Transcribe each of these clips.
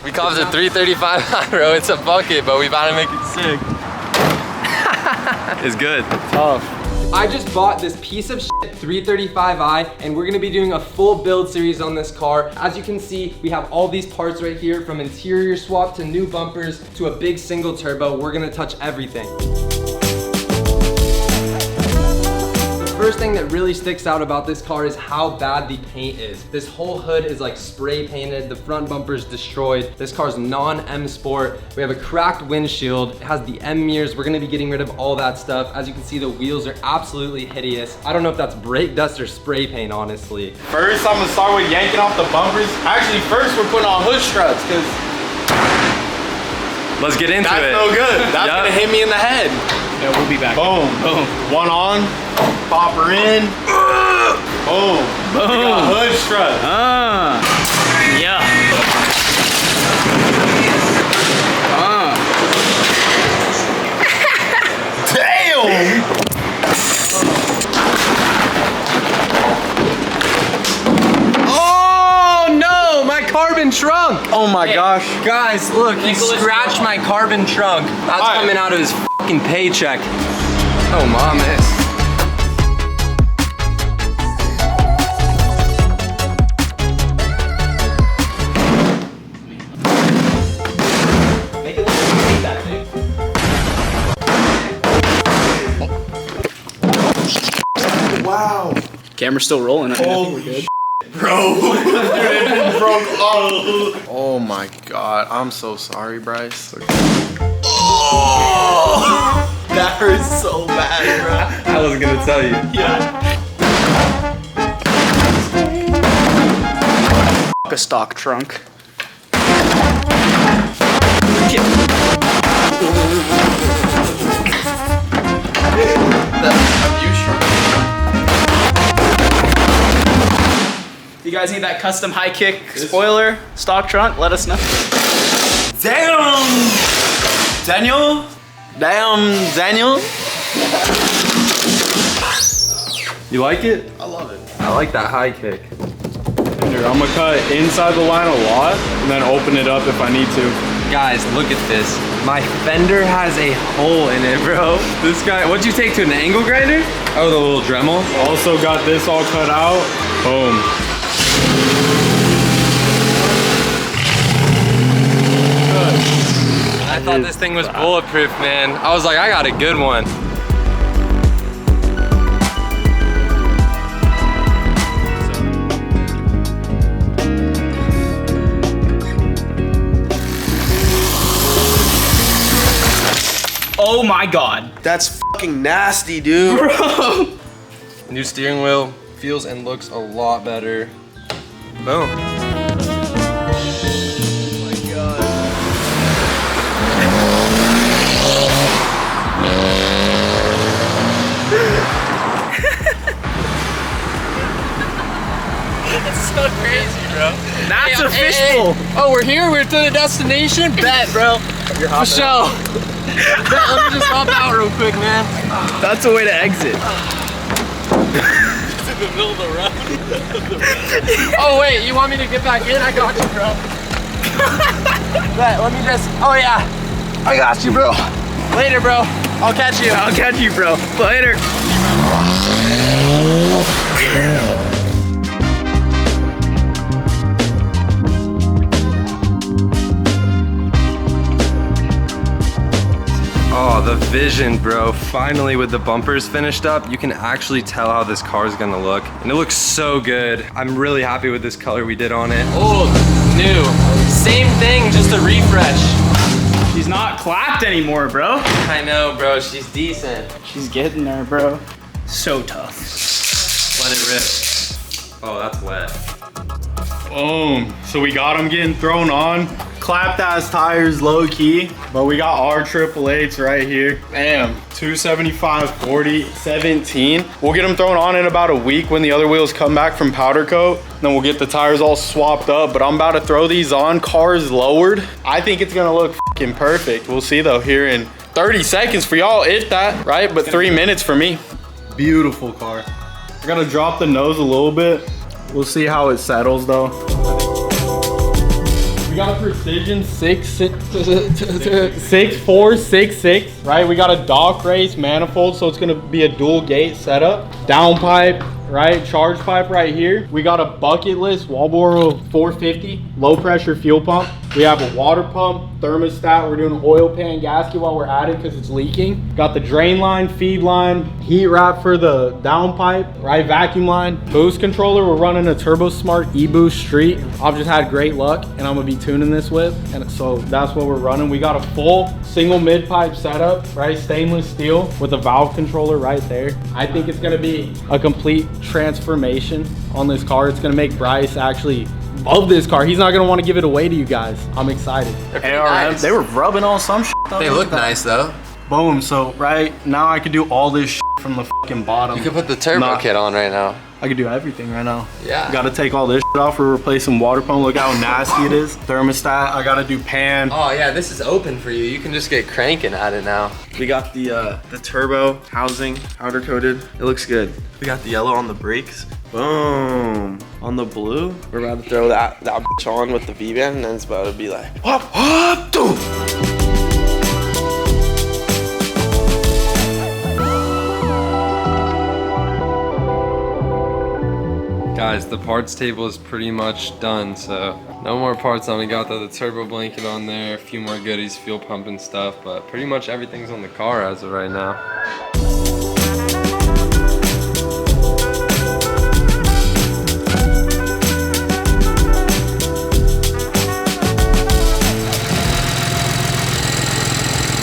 We call it a 335i, bro. It's a bucket, but we about to make it sick. It's good. Tough. I just bought this piece of shit 335i, and we're gonna be doing a full build series on this car. As you can see, we have all these parts right here, from interior swap to new bumpers to a big single turbo. We're gonna touch everything. The first thing that really sticks out about this car is how bad the paint is. This whole hood is like spray painted. The front bumper's destroyed. This car's non-M Sport. We have a cracked windshield. It has the M mirrors. We're gonna be getting rid of all that stuff. As you can see, the wheels are absolutely hideous. I don't know if that's brake dust or spray paint, honestly. First, I'm gonna start with yanking off the bumpers. Actually, first we're putting on hood struts, because Let's get into that's it. no good. That's gonna hit me in the head. Yeah, we'll be back. Boom. Boom. One on. Pop her in. Boom. Boom. We got hood strut. Yeah. Damn. Oh no, my carbon trunk. Oh my gosh. Guys, look, he scratched my carbon trunk. That's coming out of his fucking paycheck. Oh, mames. Make it look like you hate that thing. Wow. Camera's still rolling. I think we're good. Bro. It broke off. Oh my god. I'm so sorry, Bryce. Oh! That hurts so bad, bro. I wasn't gonna tell you. A stock trunk. If you guys need that custom high kick spoiler stock trunk, let us know. Damn! Daniel? Damn, Daniel? You like it? I love it. I like that high kick. Here, I'm gonna cut inside the line a lot and then open it up if I need to. Guys, look at this. My fender has a hole in it, bro. This guy, what'd you take to an angle grinder? Oh, the little Dremel? Also got this all cut out. Boom. I thought this thing was bulletproof, man. I was like, I got a good one. Oh my god. That's fucking nasty, dude. Bro. New steering wheel feels and looks a lot better. Boom. That's so crazy, bro. That's a fishbowl. Oh, we're here? We're to the destination? Bet, bro. For sure. Bet, let me just hop out real quick, man. That's a way to exit. It's in the middle of the road. Oh, wait, you want me to get back in? I got you, bro. Bet, let me just, oh yeah. I got you, bro. Later, bro. I'll catch you. I'll catch you, bro. Later. Oh, the vision, bro. Finally, with the bumpers finished up, you can actually tell how this car is gonna look. And it looks so good. I'm really happy with this color we did on it. Old, new, same thing, just a refresh. She's not clapped anymore, bro. I know, bro, she's decent. She's getting there, bro. So tough. Let it rip. Oh, that's wet. Boom. So we got them getting thrown on. Clapped ass tires low key, but we got our 888s right here. Bam. 275, 40, 17. We'll get them thrown on in about a week when the other wheels come back from powder coat. Then we'll get the tires all swapped up, but I'm about to throw these on, cars lowered. I think it's gonna look fucking perfect. We'll see though here in 30 seconds for y'all, if that, right? But 3 minutes for me. Beautiful car. I gotta drop the nose a little bit. We'll see how it settles though. We got a precision 6.466, right? We got a dock race manifold, so it's gonna be a dual gate setup. Downpipe, right? Charge pipe right here. We got a bucketless Walboro 450 low pressure fuel pump. We have a water pump, thermostat. We're doing an oil pan gasket while we're at it because it's leaking. Got the drain line, feed line, heat wrap for the downpipe, right? Vacuum line, boost controller. We're running a Turbo Smart E-Boost Street. I've just had great luck and I'm gonna be tuning this with. And so that's what we're running. We got a full single mid pipe setup, right? Stainless steel with a valve controller right there. I think it's gonna be a complete transformation on this car. It's gonna make Bryce actually love this car. He's not gonna want to give it away to you guys. I'm excited. Nice. They were rubbing on some shit. They look nice though. Boom. So right now I can do all this shit from the fucking bottom. You can put the turbo kit on right now. I can do everything right now. Yeah. Got to take all this shit off. We're replacing water pump. Look how nasty it is. Thermostat. I got to do pan. Oh yeah, this is open for you. You can just get cranking at it now. We got the turbo housing powder coated. It looks good. We got the yellow on the brakes. Boom. On the blue, we're about to throw that bitch on with the V-band, and then it's about to be like, whoop, whoop, doom. Guys, the parts table is pretty much done, so no more parts on. We got the turbo blanket on there, a few more goodies, fuel pump and stuff, but pretty much everything's on the car as of right now.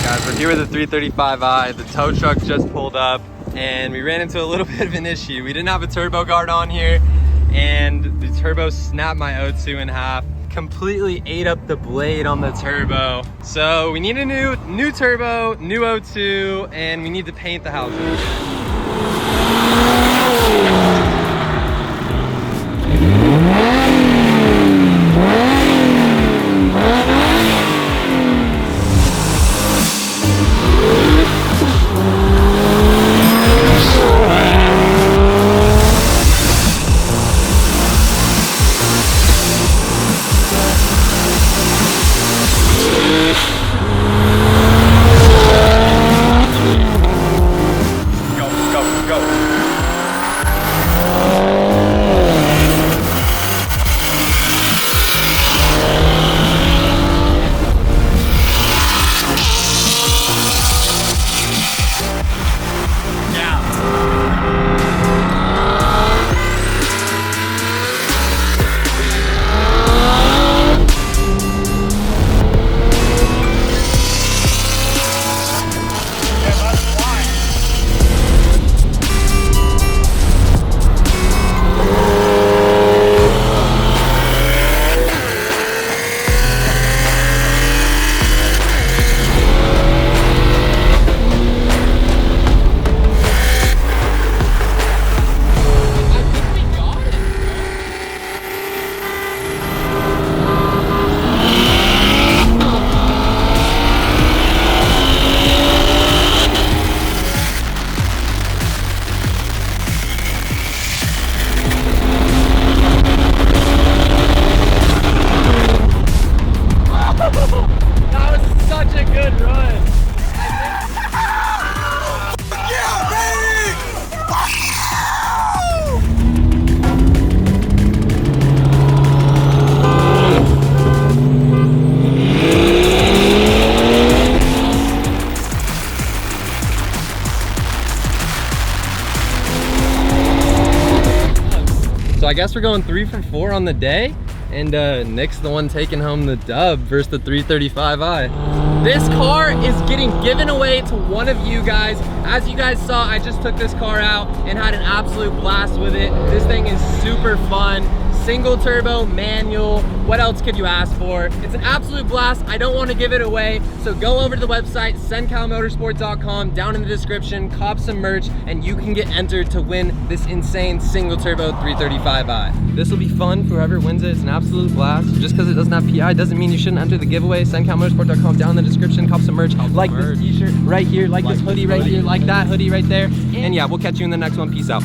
Guys, we're here with the 335i. The tow truck just pulled up and we ran into a little bit of an issue. We didn't have a turbo guard on here, and the turbo snapped my O2 in half, completely ate up the blade on the turbo. So we need a new turbo, new O2, and we need to paint the housing. So I guess we're going 3 for 4 on the day, and Nick's the one taking home the dub versus the 335i. This car is getting given away to one of you guys. As you guys saw, I just took this car out and had an absolute blast with it. This thing is super fun. Single turbo, manual, what else could you ask for? It's an absolute blast. I don't want to give it away, so go over to the website, CenCalMotorsport.com, down in the description, cop some merch, and you can get entered to win this insane single turbo 335i. This will be fun for whoever wins it. It's an absolute blast. Just because it doesn't have PI doesn't mean you shouldn't enter the giveaway. CenCalMotorsport.com, down in the description, cop some merch. Like this t-shirt right here, like this hoodie right here, like that hoodie right there. And yeah, we'll catch you in the next one. Peace out.